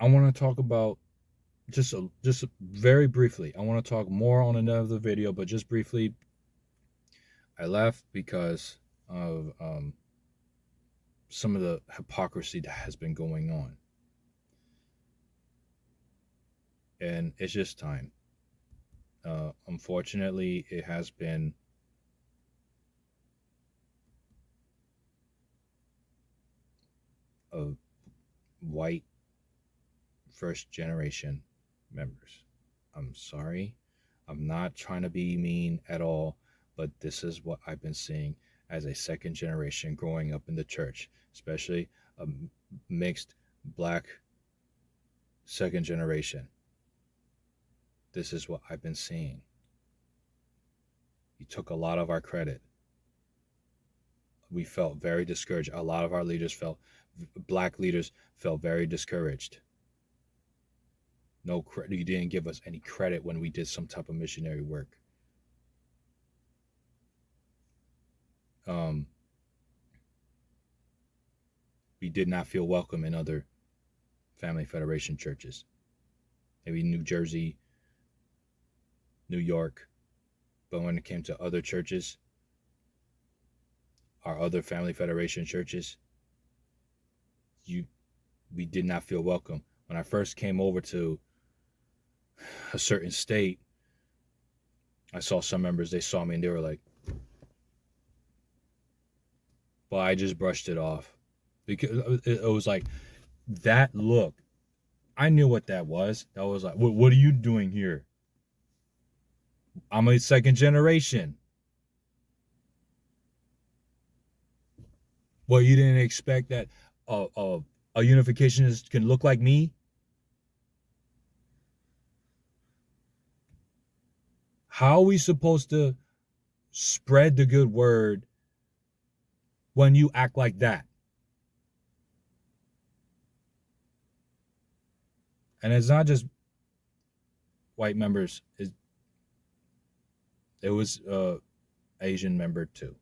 I want to talk about just very briefly. I want to talk more on another video, but just briefly, I left because of some of the hypocrisy that has been going on, and it's just time. Unfortunately, it has been a white first generation members. I'm sorry. I'm not trying to be mean at all, but this is what I've been seeing as a second generation growing up in the church, especially a mixed black second generation. This is what I've been seeing. You took a lot of our credit. We felt very discouraged. A lot of our leaders felt, black leaders felt very discouraged. No credit. You didn't give us any credit when we did some type of missionary work. Um, we did not feel welcome in other Family Federation churches. Maybe New Jersey, New York. But when it came to other churches, our other Family Federation churches, we did not feel welcome. When I first came over to a certain state, I saw some members, they saw me and they were like, but I just brushed it off. Because it was like that look. I knew what that was. That was like, what are you doing here? I'm a second generation. Well, you didn't expect that a unificationist can look like me? How are we supposed to spread the good word when you act like that? And it's not just white members. It was Asian member too.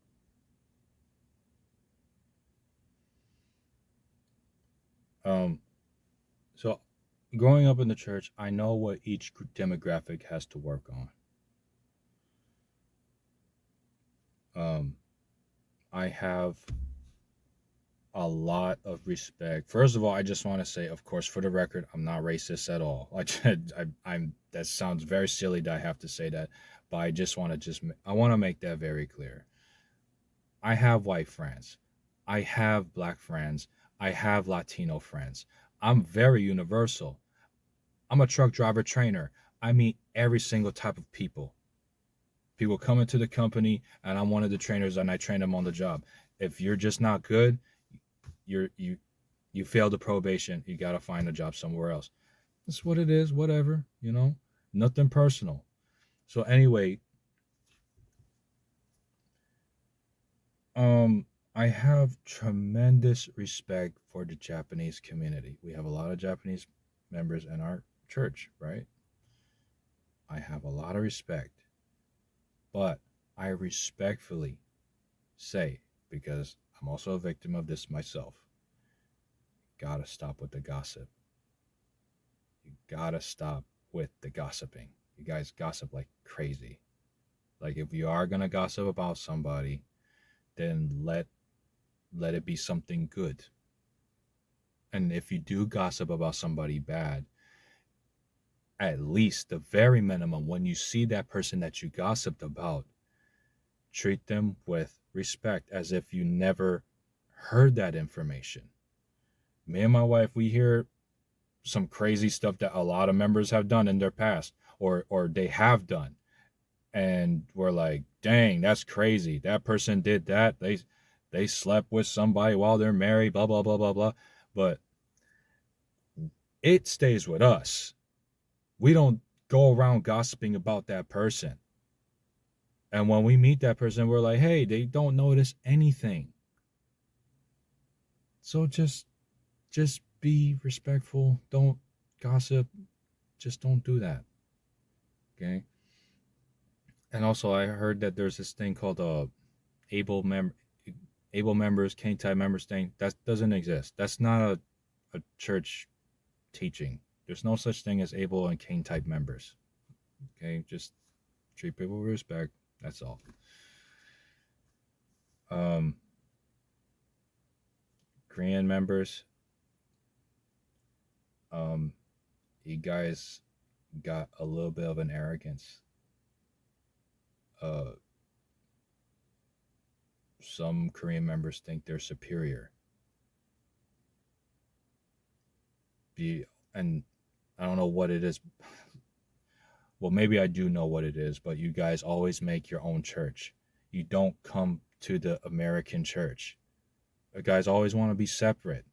So growing up in the church, I know what each demographic has to work on. I have a lot of respect. First of all, I just want to say, of course, for the record, I'm not racist at all. I'm. That sounds very silly that I have to say that, but I want to make that very clear. I have white friends, I have black friends, I have Latino friends. I'm very universal. I'm a truck driver trainer. I meet every single type of people. People come into the company, and I'm one of the trainers, and I train them on the job. If you're just not good, you failed the probation. You got to find a job somewhere else. That's what it is. Whatever, nothing personal. So anyway, I have tremendous respect for the Japanese community. We have a lot of Japanese members in our church, right? I have a lot of respect, but I respectfully say, because I'm also a victim of this myself, gotta stop with the gossip. You gotta stop with the gossiping. You guys gossip like crazy. Like, if you are gonna gossip about somebody, then let it be something good. And if you do gossip about somebody bad, at least the very minimum, when you see that person that you gossiped about, treat them with respect as if you never heard that information. Me and my wife, we hear some crazy stuff that a lot of members have done in their past, or they have done, and we're like, dang, that's crazy. That person did that. They slept with somebody while they're married, blah blah blah blah blah. But it stays with us. We don't go around gossiping about that person. And when we meet that person, we're like, hey, they don't notice anything. So just be respectful. Don't gossip. Just don't do that. Okay. And also, I heard that there's this thing called able mem able members, King type members thing. That doesn't exist. That's not a church teaching. There's no such thing as Abel and Cain type members. Okay, just treat people with respect. That's all. Korean members, you guys got a little bit of an arrogance. Some Korean members think they're superior. And I don't know what it is. Well, maybe I do know what it is, but you guys always make your own church. You don't come to the American church. You guys always want to be separate.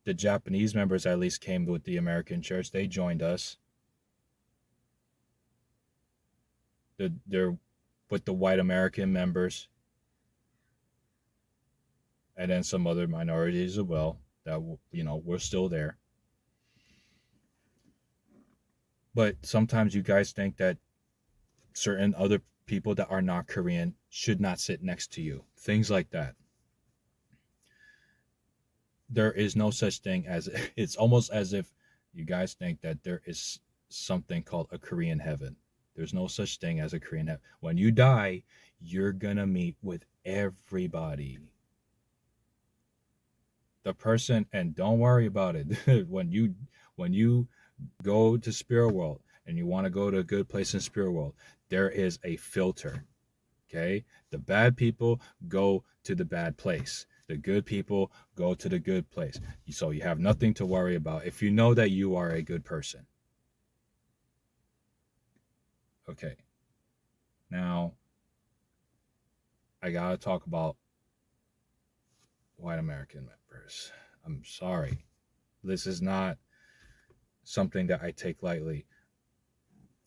The Japanese members at least came with the American church. They joined us. They're with the white American members. And then some other minorities as well that, we're still there. But sometimes you guys think that certain other people that are not Korean should not sit next to you. Things like that. There is no such thing as, it's almost as if you guys think that there is something called a Korean heaven. There's no such thing as a Korean heaven. When you die, you're gonna meet with everybody. The person, and don't worry about it. when you go to spirit world and you want to go to a good place in spirit world, there is a filter. Okay, the bad people go to the bad place. The good people go to the good place. So you have nothing to worry about if you know that you are a good person. Okay. Now, I gotta talk about white American members. I'm sorry. This is not something that I take lightly.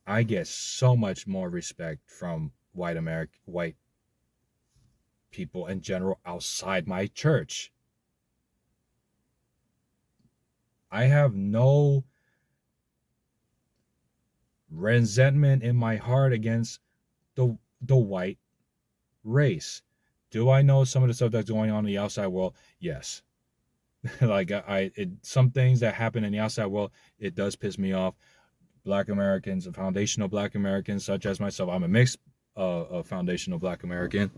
I get so much more respect from white people in general outside my church. I have no resentment in my heart against the white race. Do I know some of the stuff that's going on in the outside world? Yes. Like some things that happen in the outside world, it does piss me off. Black Americans, foundational Black Americans, such as myself, I'm a mixed foundational Black American.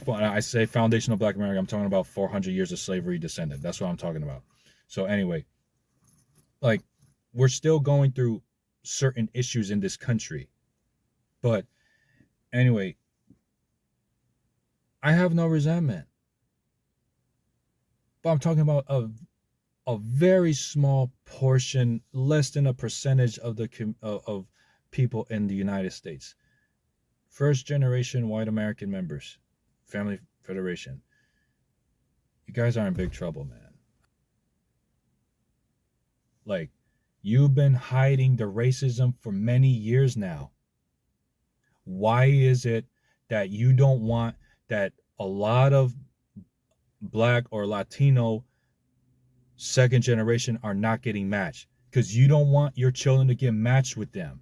When I say foundational Black American, I'm talking about 400 years of slavery descendant. That's what I'm talking about. So anyway, like, we're still going through certain issues in this country. But anyway, I have no resentment. But I'm talking about a very small portion, less than a percentage of of people in the United States. First generation white American members, Family Federation. You guys are in big trouble, man. Like, you've been hiding the racism for many years now. Why is it that you don't want that a lot of Black or Latino second generation are not getting matched? Because you don't want your children to get matched with them.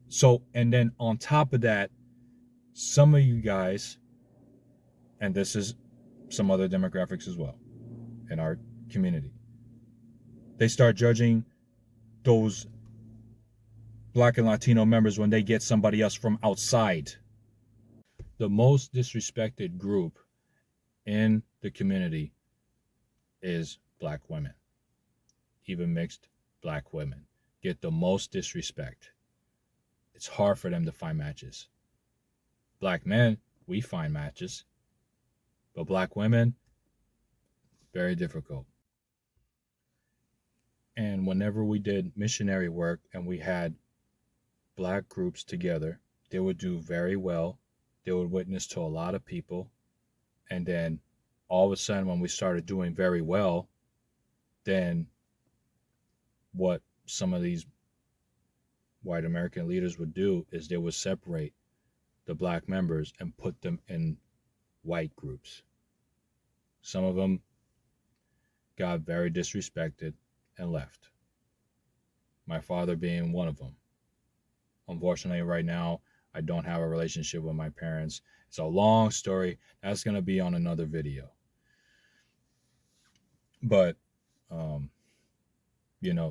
So, and then on top of that, some of you guys, and this is some other demographics as well in our community, they start judging those Black and Latino members when they get somebody else from outside. The most disrespected group in the community is Black women. Even mixed Black women get the most disrespect. It's hard for them to find matches. Black men, we find matches. But Black women, very difficult. And whenever we did missionary work and we had Black groups together, they would do very well. They would witness to a lot of people. And then all of a sudden, when we started doing very well, then what some of these white American leaders would do is they would separate the Black members and put them in white groups. Some of them got very disrespected and left. My father being one of them. Unfortunately, right now, I don't have a relationship with my parents. It's a long story. That's going to be on another video. But Um,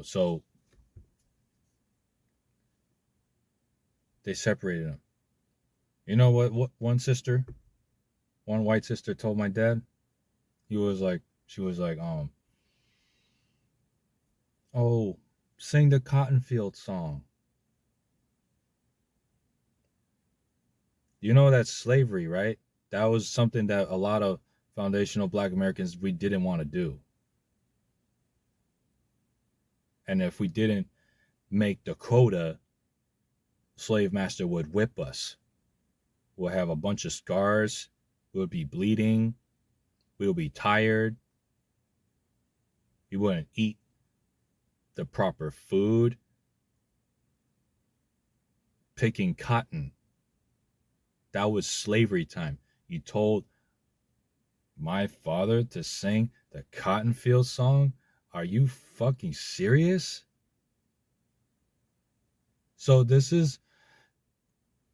so they separated them. You know what one white sister told my dad? She was like, oh, sing the Cotton Field song. You know that's slavery, right? That was something that a lot of foundational Black Americans we didn't want to do. And if we didn't make the quota, slave master would whip us. We'll have a bunch of scars. We'll be bleeding. We'll be tired. We wouldn't eat the proper food. Picking cotton. That was slavery time. You told my father to sing the Cotton Field song? Are you fucking serious? So this is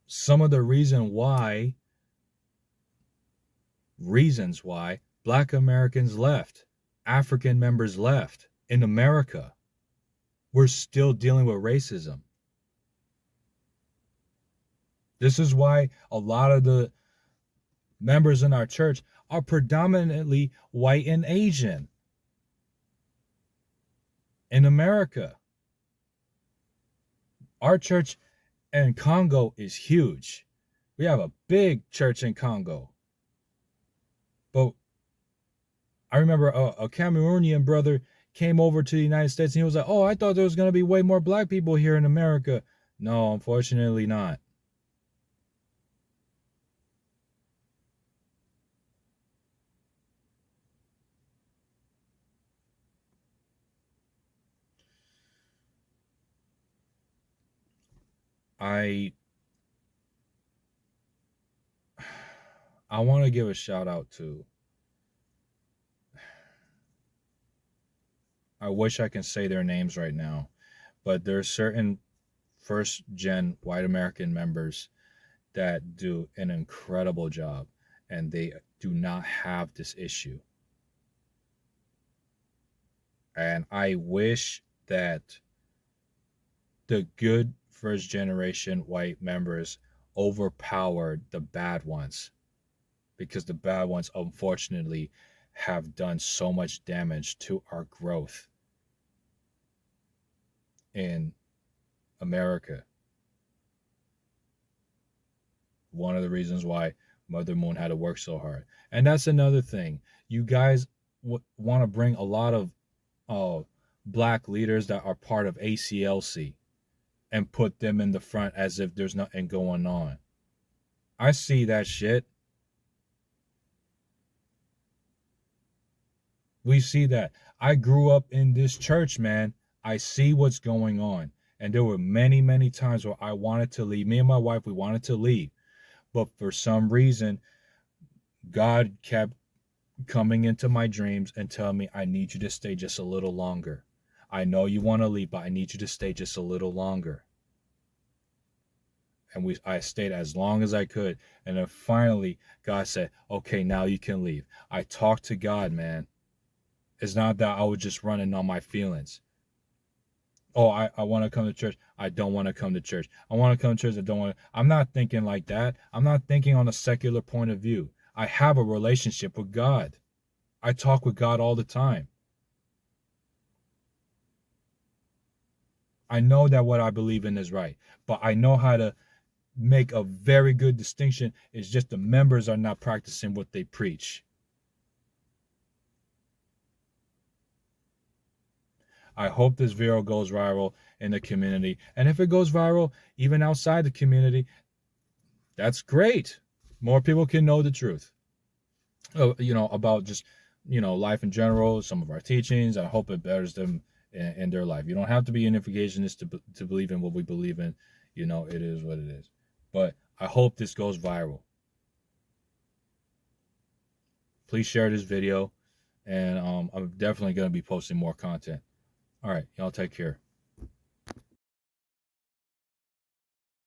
some of the reasons why Black Americans left, African members left in America. We're still dealing with racism. This is why a lot of the members in our church are predominantly white and Asian in America. Our church in Congo is huge. We have a big church in Congo. But I remember a Cameroonian brother came over to the United States and he was like, oh, I thought there was going to be way more black people here in America. No, unfortunately not. I want to give a shout out to, I wish I can say their names right now, but there are certain first gen white American members that do an incredible job and they do not have this issue. And I wish that the good first generation white members overpowered the bad ones, because the bad ones unfortunately have done so much damage to our growth in America. One of the reasons why Mother Moon had to work so hard. And that's another thing. You guys want to bring a lot of black leaders that are part of ACLC and put them in the front as if there's nothing going on. I see that shit. We see that. I grew up in this church, man. I see what's going on. And there were many, many times where I wanted to leave. Me and my wife, we wanted to leave. But for some reason, God kept coming into my dreams and telling me, I need you to stay just a little longer. I know you want to leave, but I need you to stay just a little longer. And I stayed as long as I could. And then finally, God said, okay, now you can leave. I talked to God, man. It's not that I was just running on my feelings. Oh, I want to come to church. I don't want to come to church. I want to come to church. I don't want to. I'm not thinking like that. I'm not thinking on a secular point of view. I have a relationship with God. I talk with God all the time. I know that what I believe in is right, but I know how to make a very good distinction. It's just the members are not practicing what they preach. I hope this video goes viral in the community. And if it goes viral, even outside the community, that's great. More people can know the truth, about just, life in general, some of our teachings. I hope it betters them in their life. You don't have to be unificationist to believe in what we believe in. It is what it is. But I hope this goes viral. Please share this video. And I'm definitely going to be posting more content. All right. Y'all take care.